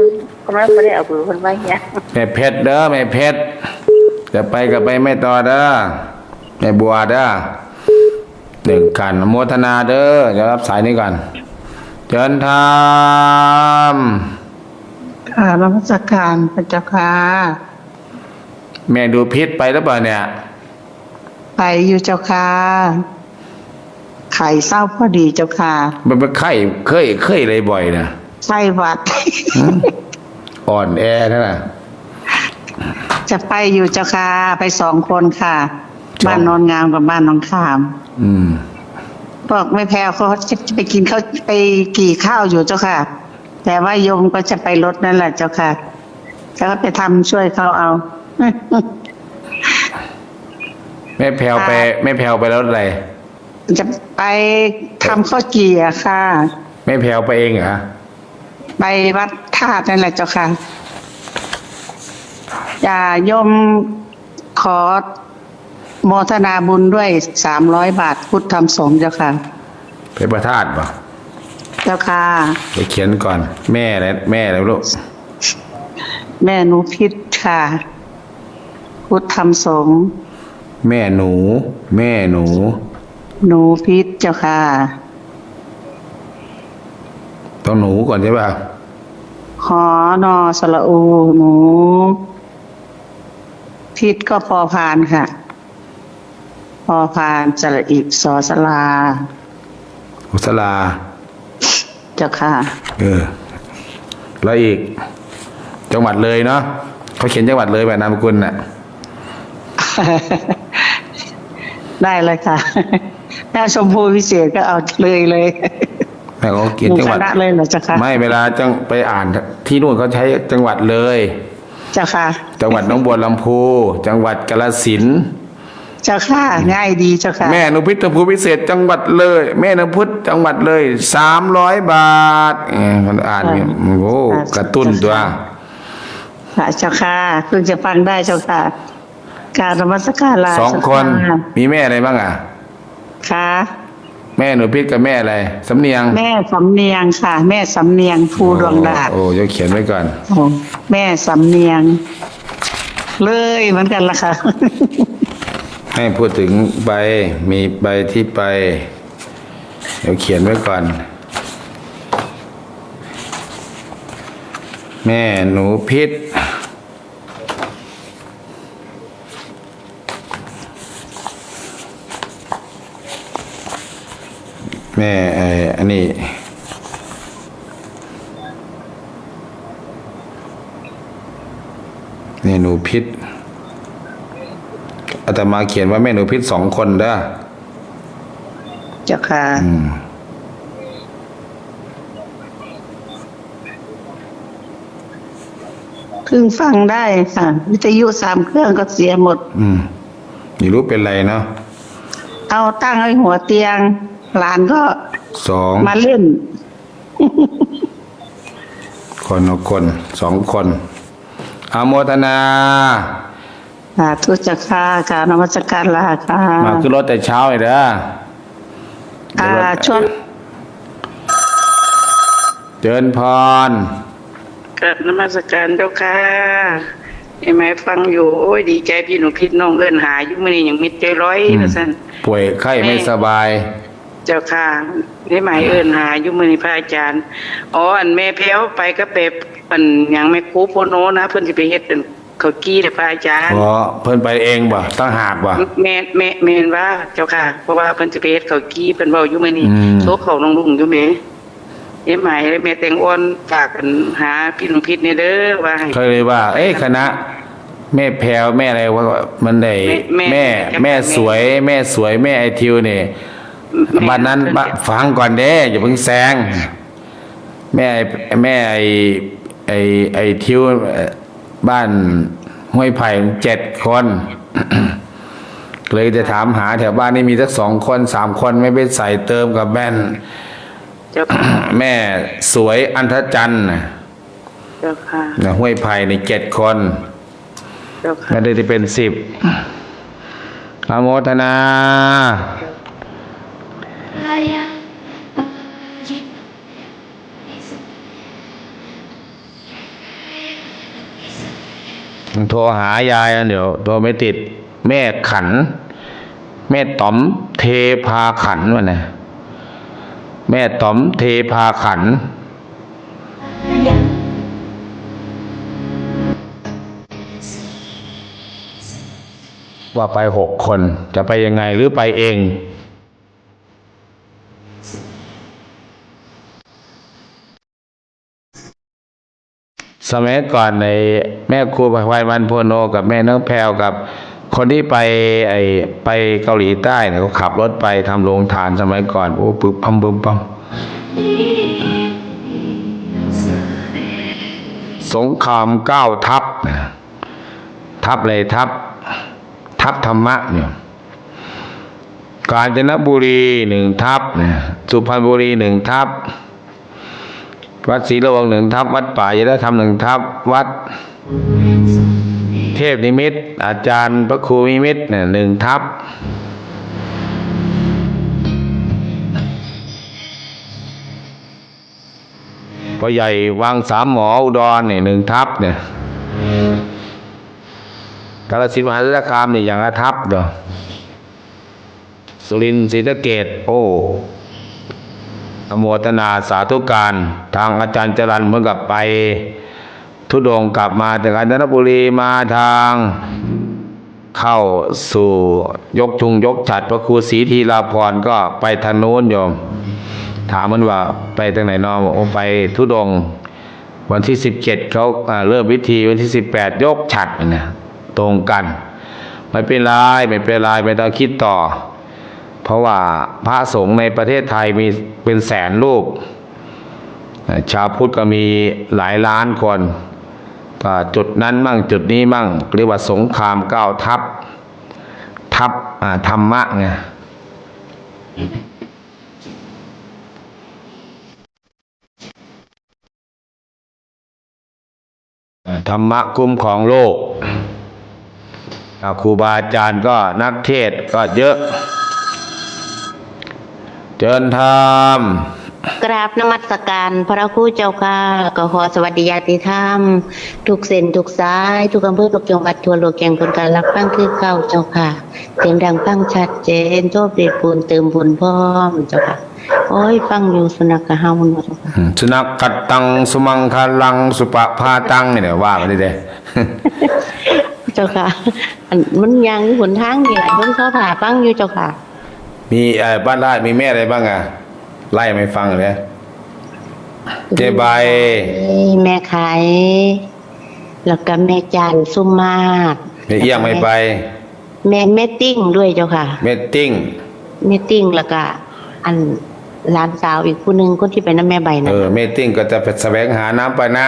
D: กำลังไม่ได้เอาเบอร์คนไว้เนี่ย
C: แม่เพชรเด้อแม่เพชรจะไปกับไปไม่ต่อเด้อแม่บัวเด้อหนึ่งกันโมทนาเด้อจะรับสายนี้ก่อนเชิญทำ
E: ค่ะนมัสการพระเจ้าค่ะ
C: แม่ดูพิษไปหรือเปล่าเนี่ย
E: ไปอยู่เจ้าค่ะไข่เศร้าพอดีเจ้าค่ะ
C: มันเป็นไข้เคยอะไรบ่อยนะ
E: ไข้หวัด
C: อ่อนแอนั่นน่ะ
E: จะไปอยู่เจ้าค่ะไป2 คนค่ะ บ้านโนนงามกับบ้านหนองขาม บอกไม่แพ้เขาจะไปกินข้าวไปกี่ข้าวอยู่เจ้าค่ะ แต่ว่าโยมก็จะไปรถนั่นแหละเจ้าค่ะแล้วก็ไปทำช่วยเขาเอา
C: แม่แพรวไปรถอะไร
E: จะไปทำข้าวเกี๊ยค่ะ
C: แม่แพรวไปเองเหรอ
E: ไปวัดธาตุนั่นแหละเจ้าค่ะอย่าโยมขอโมทนาบุญด้วย300 บาทพุทธธรรมสงฆ์เจ้าค่ะ
C: ไปประทาดป่ะ
E: เจ้าค่ะ
C: ไปเขียนก่อน แม่อะไรลูก
E: แม่หนูพิษค่ะ พุทธธรรมสงฆ์
C: แม่หนู
E: หนูพิษเจ้าค่ะ
C: ต้องหนูก่อนใช่ป่ะ
E: หอนอสระอูหนูพิษก็พอพานค่ะ พอพานสระอิสอสลา
C: อุสลา
E: เจ้าค่ะ
C: แล้วอีก จังหวัดเลยเนาะเขาเขียนจังหวัดเลยแบบนามสกุลน่ะ
E: ได้เลยค่ะแม่ชมพูวิเศษก็เอาเลย
C: แม่เขาเขียนจังหวัด
E: คณะเลยเหรอเจ้าค่ะ
C: ไม่เวลาจังไปอ่านที่นู่นเขาใช้จังหวัดเลย
E: เจ้าค่ะ
C: จังหวัดหนองบัวลำพู จังหวัดกาฬสินธุ์
E: เจ้าค่ะง่ายดีเจ้าค่ะ
C: แม่นุพิษภูพิเศษจังหวัดเลย แม่นุพุทธจังหวัดเลย300 บาทมันอ่านเนี่ยโอ้กระตุ้นตัว
E: ค่ะเจ้าค่ะเพิ่งจะฟังได้เจ้าค่ะกรารนมัสการลา
C: 2 คนมีแม่อะไรบ้างอ่ะ
E: ค่ะ
C: แม่หนูพิษกับแม่อะไรสำเนียง
E: แม่สำเนียงค่ะ แม่สำเนียงภูดวงดาษ
C: โอ้จะเขียนไว้ก่อน
E: โอ้แม่สำเนียง เลยเหมือนกันล่ะค่ะ
C: ให้พูดถึงใบมีใบที่ไป เดี๋ยวเขียนไว้ก่อน แม่หนูพิษแม่อันนี้แม่หนูพิษอาตมาเขียนว่าแม่หนูพิษ2 คนเด้อ
E: เจ้าค่ะ พิ่งฟังได้ค่ะวิทยุ3 เครื่องก็เสียหมด
C: ไม่รู้เป็นไรเนาะ
E: เอาตั้งไว้หัวเตียง หลานก็
C: 2
E: มาเล่น
C: คนเอาคน2 คนอนุโมทนา
E: ทุกจักค่ะการนมัสการลาค่ะ
C: มาขึ้นรถแต่เช้าเลยเด้อ
E: ช่วง
C: เจริญพร
E: กับนมัสการเจ้าค่ะไอ้ไม้ฟังอยู่โอ้ยดีใจพี่หนูพิษน้องเอิ้นหาอยู่มื้อนี้ยังมิดใจร้อยว่าซั่น
C: ป่วยไข้ไม่สบาย
E: เจ้าค่ะไอ้ไม้เอิ้นหาอยู่มื้อนี้พระอาจารย์อ๋ออันแม่แพ้วไปก็ไปอันหยังแม่ครูโพโนนะเพิ่นสิไปเฮ็ดอันข้าวกี้เด้อพระอาจารย์
C: เพราะเพิ่นไปเองบ่ตั้งหากบ่
E: แม่นว่าเจ้าค่ะ เพราะว่าเพิ่นสิไปเฮ็ดข้าวกี้เพิ่นเว้าอยู่มื้อนี้โทรเข้าน้องลุงอยู่แม่ไอ้ไม้แม่แตงอ่อนฝากกันหาพี่หนูพิษนี่เด้อว่าให้
C: เคยเลยว่า คณะ แม่แพรวแม่อะไรว่ามันได้
E: แม่
C: แม่สวย แม่ไอทิวนี่บ้านนั้นฟังก่อนเด้อย่าเพิ่งแซงแม่ไอทิวบ้านห้วยไผ่7 คน เลยจะถามหาแถวบ้านนี่มีสัก2 คน 3 คนไม่ไปใส่เติมกับแม่น
E: เจ้าค่ะ
C: แม่สวยอันทจันทร์น่ะ
E: เจ้าค่ะ
C: ห้วยไผ่ใน7 คน
E: เจ้าค่ะ
C: ก็ได้เป็น10อนุโมทนา โทรหายายเดี๋ยวโทรไม่ติด แม่ขัน แม่ต๋อมเทพาขันวะนะแม่ต๋อมเทพาขัน ว่าไป6 คนจะไปยังไงหรือไปเอง สมัยก่อนในแม่ครูไพวันโพโนกับแม่น้องแพรวกับคนที่ไปเกาหลีใต้เนี่ยเขาขับรถไปทำโรงทานสมัยก่อนโอ้ปึ๊บปั๊มสงคราม9 ทัพทัพเลยทัพธรรมะเนี่ยกาญจนบุรี1 ทัพสุพรรณบุรี1 ทัพวัดศรีละวงศ์1 ทัพวัดป่ายยธรรม1 ทัพวัดเทพนิมิตรอาจารย์พระครูนิมิตร1 ทัพพ่อใหญ่วัง3 หมออุดร1 ทัพเนี่ยกาฬสินธุ์มหาสารคามอย่างละทัพเด้อสุรินทร์ศรีสะเกษโอ้อนุโมทนาสาธุการทางอาจารย์จรัญเหมือนกับไปธุดงค์กลับมาจากกาญจนบุรีมาทางเข้าสู่ยกฉัตรพระครูศรีธีราพรก็ไปทางโน้นโยมถามมันว่าไปทางไหนน้องบอกไปธุดงค์วันที่17เขาเริ่มพิธีวันที่18ยกฉัตรเนี่ยตรงกันไม่เป็นไรไม่ต้องคิดต่อเพราะว่าพระสงฆ์ในประเทศไทยมีเป็นแสนรูปชาวพุทธก็มีหลายล้านคนก็จุดนั้นมั่งจุดนี้มั่งเรียกว่าสงคราม9 ทัพธรรมะไงธรรมะคุ้มของโลกครูบาอาจารย์ก็นักเทศน์ก็เยอะเจริญธรรม
F: กราบนมัสการพระครูเจ้าค่ะก็ขอสวัสดีญาติธรรมทุกเส้นทุกสายทุกอำเภอทุกจังหวัดทั่วโลกแก่งคนการรับฟังคือเก่าเจ้าค่ะเสียงดังฟังชัดเจนโทษเดชบุญเติมบุญพร้อมเจ้าค่ะโอ้ยฟังอยู่สุนัขกะเฮาเนาะเจ้าค่ะ
C: สุนัขกัดตังสุมังคาลังสุปะพาตังเนี่ยว่ากันดิเด้
F: เจ้าค่ะอันมันยังหนทางนี่แหละเพิ่นเขาผ่าฟังอยู่เจ้าค่ะ
C: มีบ้านราชมีแม่อะไรบ้างอ่ะไล่ไม่ฟังเลยเจใบ
F: แม่ไข่แล้วก็แม่จันสุมาศ
C: แม่เอี้ยงไม่ไป
F: แม่ติ้งด้วยเจ้าค่ะ
C: แม่ติ้ง
F: แม่ติ้งแล้วก็อันหลานสาวอีกผู้หนึงคนที่เป็นน้าแม่ใบนะ
C: แม่ติ้งก็จะไปแสวงหาน้ำปานะ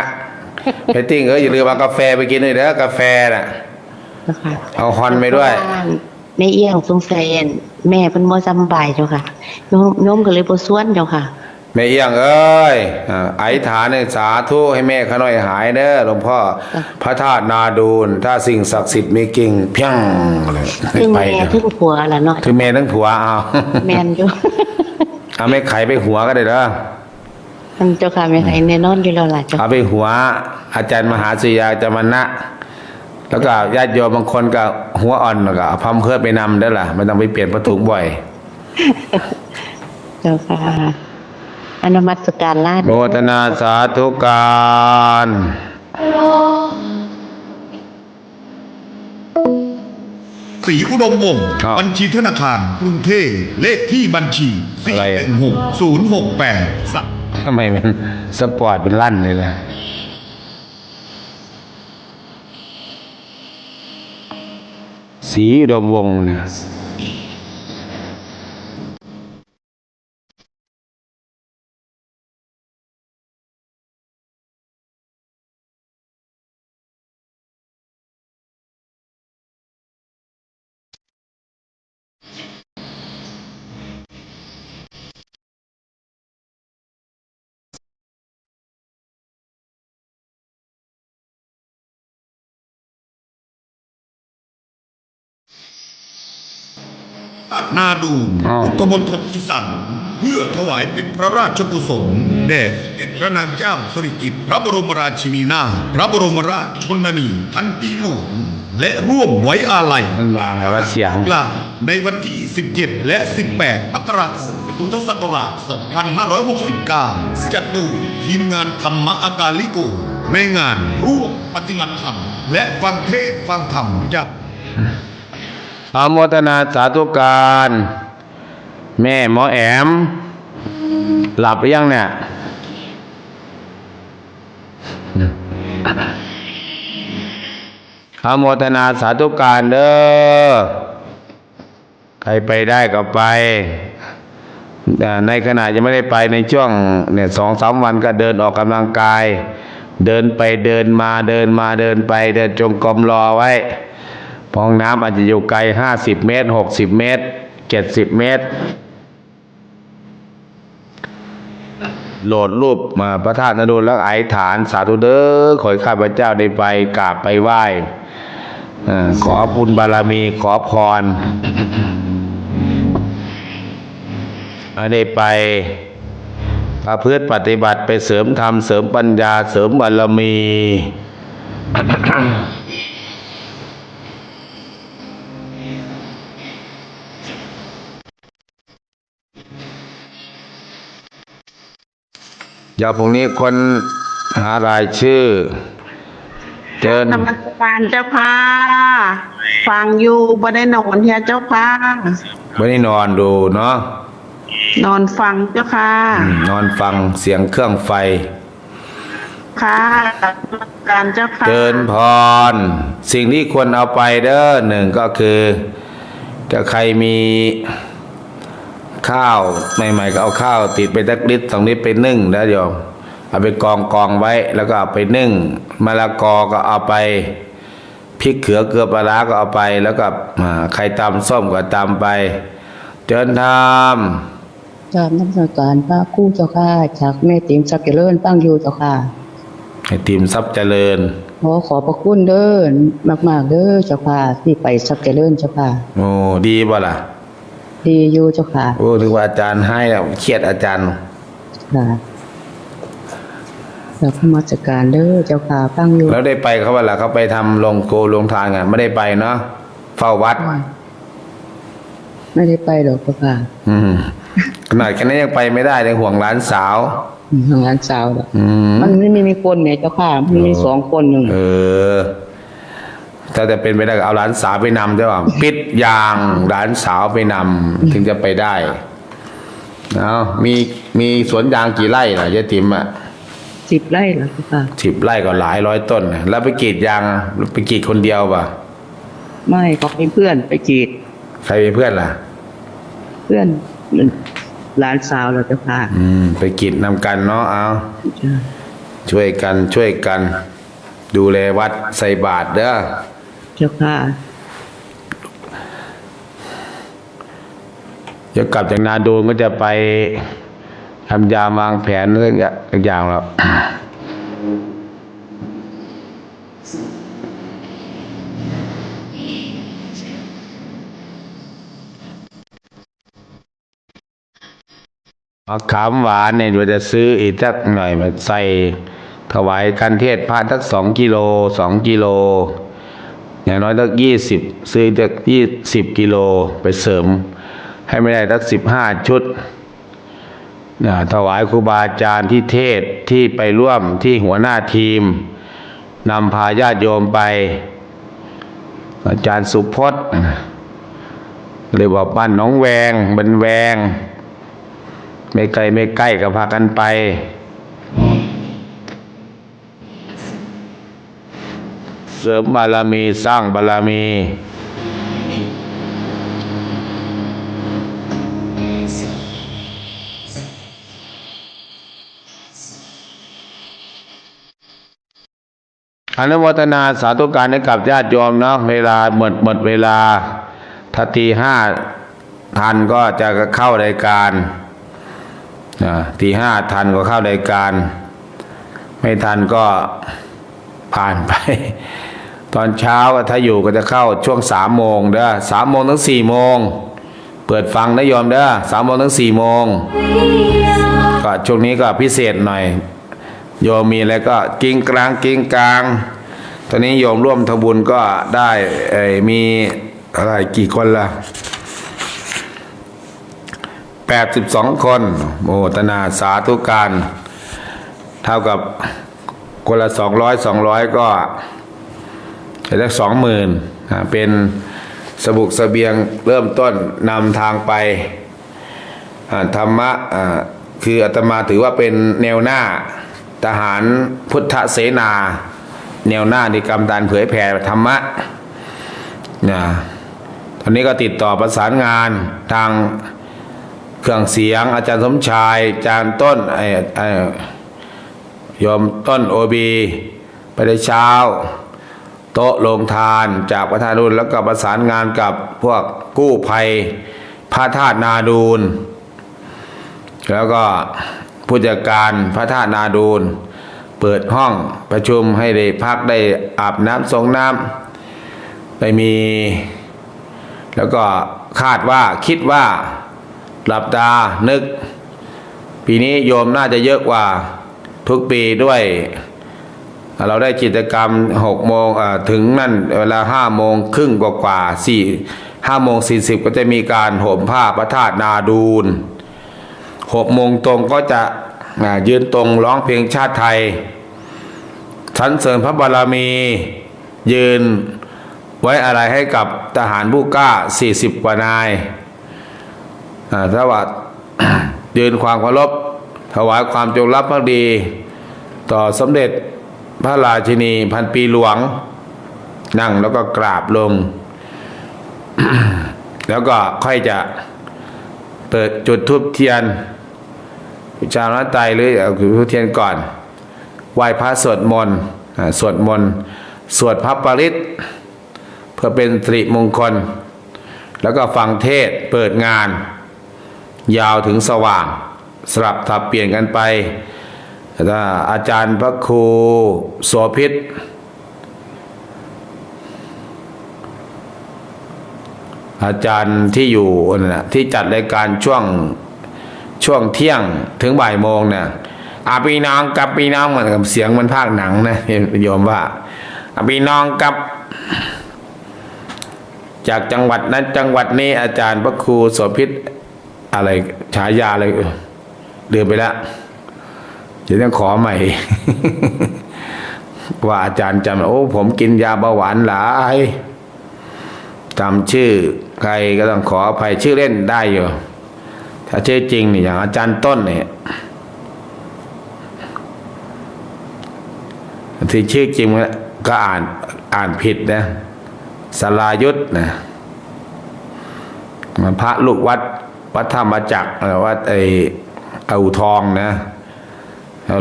C: ไอ้ติ้งอย่าลืมเอากาแฟไปกินด้วยเด้อกาแฟน่ะ
F: เจ้าค่ะ
C: เอาฮอนไปด้วย
F: แม่เอี้ยงสงสัยแม่เพิ่นบ่สำบายเจ้าค่ะโยมก็เลยบ่ส่วนเจ้าค่ะ
C: แม่เอี้ยงเอ้ยอธิษฐานให้สาธุให้แม่ข้าน้อยหายเด้อหลวงพ่อพระธาตุนาดูลถ้าสิ่งศักดิ์สิทธิ์มีกิ่งเพียงเลย
F: ถึง
C: ไป
F: แม่ถึงผัวล่ะเนาะ
C: ถึงแม่ทั้งผัวเอา
F: แม่นอยู่
C: เอาไม่ไขไปหัวก็ได้เด้อ
F: ท่านเจ้าค่ะแม่ไผแน่นอนอยู่แล้วล่ะเจ้า
C: เอาไปหัวอาจารย์มหาสุริยาจามนะแล้วก็ญาติโยมบางคนก็หัวอ่อนก็เอาพัมเพื่อไปนำได้อล่ะไม่ต้องไปเปลี่ยนผ้าถุงบ่อย
F: เจ้าค่ะอนุมัติการลาด
C: โมทนาสาธุการ
G: ศรีอุดมวงศ์
C: ครับ
G: บัญชีธนาคารกรุงเทพเลขที่บัญชี
C: อะไรอะ
G: 416068
C: ทำไมมันสปอร์ตเป็นลั่นเลยล่ะสีอุดมวงศ์เนี่ย
G: นาดู
C: อ้าว
G: กมลทนอีสันเพื่อถวายเป็นพระราชกุศลแด่พระนางเจ้าสิริกิติ์พระบรมราชินีนาถพระบรมราชชนนีพันปีหลวงและร่วมไว้อาลัย
C: มันวางแล้วว่าเสียง
G: กล่าวในวันที่ 17 และ 18 มกราคมพุทธศักราช 2569 จัดโดยทีมงานธรรมอากาลิโกในงานร่วมปฏิบัติธรรมและฟังเทศน์ฟังธรรมจาก
C: อนุโมทนาสาธุการ แม่หมอแอม หลับหรือยังเนี่ยอนุโมทนาสาธุการเด้อใครไปได้ก็ไปในขณะยังไม่ได้ไปในช่วงเนี่ย2-3 วันก็เดินออกกำลังกาย เดินไปเดินมาเดินมาเดินไปเดินจงกรมรอไว้ห้องน้ำอาจจะอยู่ไกล50 เมตร60 เมตร70 เมตรโหลดรูปมาพระธาตุนาดูลแล้วอธิษฐานสาธุเด้อขอให้ข้าพเจ้าได้ไปกราบไปไหว้ขอบุญบารมีขอพรได้ไปประพฤติปฏิบัติไปเสริมธรรมเสริมปัญญาเสริมบารมี เดี๋ยวพรุ่งนี้คนหารายชื่อเชิญ
E: นมัสการเจ้าค่ะฟังอยู่บ่ได้นอนเฮียเจ้าค่ะ
C: วันนี้นอนดูเนาะ
E: นอนฟังเจ้าค่ะ
C: นอนฟังเสียงเครื่องไฟ
E: ค่ะนมัสการเจ้าค่ะ
C: เดินพร สิ่งที่ควรเอาไปเด้อหนึ่งก็คือถ้าใครมีข้าวใหม่ๆก็เอาข้าวติดไปสักลิตร2 ลิตรไปนึ่งแล้วโยมเอาไปกองไว้แล้วก็เอาไปนึ่งมะละกอก็เอาไปพริกเขือเกลือปลาร้าก็เอาไปแล้วก็ใครตำส้มก็ตำไปเดินทาง
H: กราบนมัสการพระครู่เจ้าค่ะจากแม่ติ๋มสักเจริญตั้งอยู่เจ้าค่ะ
C: ให้ทีมทรัพย์เจริญ
H: ขอพระคุณเด้อมากๆเด้อเจ้าค่ะที่ไปสักเจริญเจ้าค่ะ
C: โอ้ดีบ่ล่ะ
H: ดีอยู่เจ้าค่ะ
C: โอ้ถึงว่าอาจารย์ให้แล้วเครียดอาจารย์
H: ค่ะกราบนมัสการเด้อเจ้าค่ะตั้งอยู่
C: แล้วได้ไปเขาว่าล่ะเขาไปทำลงทานกันไม่ได้ไปเนาะเฝ้าวัด
H: ไม่ได้ไปหรอกเจ้าค่ะ
C: ขนาดแค่นั้นยังไปไม่ได้เลยห่วงหลานสาว
H: ทำงานสาวดอก
C: อืม
H: มันไม่มีคนเนี่ยเจ้าค่ะมันมี2 คนหนึ่ง
C: ถ้าจะเป็นไปได้ก็เอาหลานสาวไปนำใช่ป่ะปิดยางหลานสาวไปนำถึงจะไปได้เอามีสวนยางกี่ไร่ล่ะยายติ๋มอ่ะ
H: 10 ไร่เหรอเจ้าค่ะ
C: 10 ไร่ก็หลายร้อยต้นน่ะแล้วไปกรีดยางไปกรีดคนเดียวป่ะ
H: ไม่ก็เป็นเพื่อนไปจีด
C: ใครเป็นเพื่อนล่ะ
H: เพื่อนหลานสาวเหรอเจ้าค่ะ
C: ไปกรีดนำกันเนาะเอา
H: จ้ะ
C: ช่วยกัน ดูแลวัดใส่บาตรเด้อ
E: เจ้าค่ะ
C: เดี๋ยวกลับจากนาดูนก็จะไปทำยามวางแผนเรื่องอย่างแล้ว มะขามหวานเนี่ยเราจะซื้ออีกสักหน่อยมาใส่ถวายกันเทศพระสัก2 กิโลอย่างน้อยสัก20ซื้อสัก20 กิโลไปเสริม ให้ไม่ได้สัก15 ชุดถวายครูบาอาจารย์ที่เทศที่ไปร่วมที่หัวหน้าทีมนำพาญาติโยมไป อาจารย์สุพจน์เลยบอกบ้านหนองแวงบันแวงไม่ไกลก็พากันไปเสริมบารมีสร้างบารมีอนุโมทนาสาธุการให้กับญาติโยมเนาะเวลาหมดเวลาถ้าตี 5ทันก็จะเข้ารายการตี 5ทันก็เข้ารายการไม่ทันก็ผ่านไป ตอนเช้าถ้าอยู่ก็จะเข้าช่วง3 โมงเด้อ3 โมงถึง4 โมงเปิดฟังนะโยมเด้อ3 โมงถึง4 โมงก็ช่วงนี้ก็พิเศษหน่อยโยมมีอะไรก็กิ้งกลางตอนนี้โยมร่วมทำบุญก็ได้มีอะไรกี่คนล่ะ82 คนโมทนาสาธุการเท่ากับคนละ200ก็จะได้ 20,000เป็นสบุกเสบียงเริ่มต้นนำทางไปธรรมะคืออาตมาถือว่าเป็นแนวหน้าทหารพุทธเสนาแนวหน้าในกรรมการเผยแผ่ธรรมะตอนนี้ก็ติดต่อประสานงานทางเครื่องเสียงอาจารย์สมชายอาจารย์ต้นโยมต้นโอบีไปได้เช้าโต๊ะโรงทานจากพระธาตุนูนแล้วก็ประสานงานกับพวกกู้ภัยพระธาตุนาดูนแล้วก็ผู้จัดการพระธาตุนาดูนเปิดห้องประชุมให้ได้พักได้อาบน้ำสงน้ำได้มีแล้วก็คิดว่าหลับตานึกปีนี้โยมน่าจะเยอะกว่าทุกปีด้วยเราได้กิจกรรม6 โมงถึงนั่นเวลา5 โมงครึ่งกว่า5 โมง 40ก็จะมีการห่มผ้าพระธาตุนาดูน6 โมงตรงก็จะยืนตรงร้องเพลงชาติไทยสรรเสริญพระบารมียืนไว้อะไรให้กับทหารผู้กล้า40 กว่านายถ้าว่า ยืนความเคารพถวายความจงรักภักดีต่อสมเด็จพระราชินีพันปีหลวงนั่งแล้วก็กราบลง แล้วก็ค่อยจะเปิดจุดธูปเทียนบูชาพระไตรหรือจุดธูปเทียนก่อนไหว้พระสวดมนต์สวดพระปริตรเพื่อเป็นสิริมงคลแล้วก็ฟังเทศเปิดงานยาวถึงสว่างสลับทับเปลี่ยนกันไปถ้าอาจารย์พระครูโสภิตอาจารย์ที่อยู่ที่จัดรายการช่วงเที่ยงถึงบ่ายโมงเนี่ยพี่น้องกับพี่น้องเหมือนกับเสียงมันภาคหนังนะโยมว่าพี่น้องกับจากจังหวัดนั้นจังหวัดนี้อาจารย์พระครูโสภิตอะไรฉายาอะไรเดือนไปแล้วเดี๋ยวต้องขอใหม่ ว่าอาจารย์จำผมกินยาเบาหวานหลายจำชื่อใครก็ต้องขออภัยชื่อเล่นได้อยู่ถ้าชื่อจริงนี่อย่างอาจารย์ต้นเนี่ยที่ชื่อจริงก็อ่านผิดนะสลายุทธนะพระลูกวัดธรรมจักรวัดอู่ทองนะ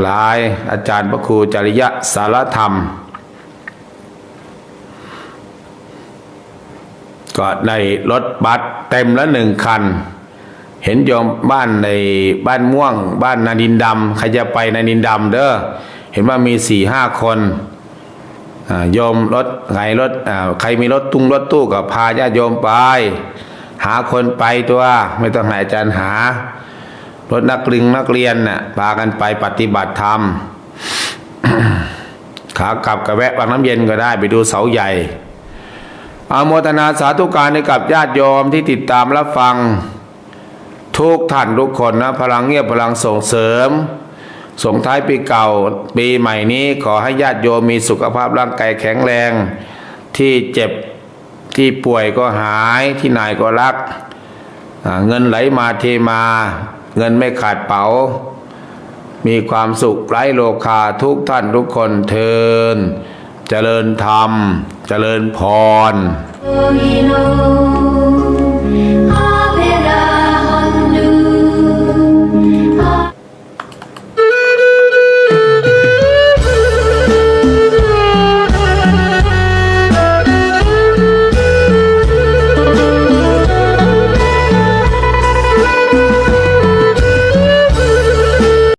C: หลายอาจารย์พระครูจริยะสารธรรม ก็ได้รถบัสเต็มละ1 คัน เห็นโยมบ้านในบ้านม่วงบ้านนาดินดำใครจะไปนาดินดำเด้อเห็นว่ามี4-5 คนโยมรถไงรถใครมีรถตู้ก็พาญาติโยมไปหาคนไปตัวไม่ต้องให้อาจารย์หารถนักเรียนน่ะพากันไปปฏิบัติธรรม ขากลับก็แวะบางน้ำเย็นก็ได้ไปดูเสาใหญ่อนุโมทนาสาธุการให้กับญาติโยมที่ติดตามรับฟังทุกท่านทุกคนนะพลังเงียบพลังส่งเสริมส่งท้ายปีเก่าปีใหม่นี้ขอให้ญาติโยมมีสุขภาพร่างกายแข็งแรงที่เจ็บที่ป่วยก็หายที่ไหนก็รักเงินไหลมาเทมาเงินไม่ขาดเป๋ามีความสุขไร้โลคาทุกท่านทุกคนเทินเจริญธรรมเจริญพร
A: โอหิโน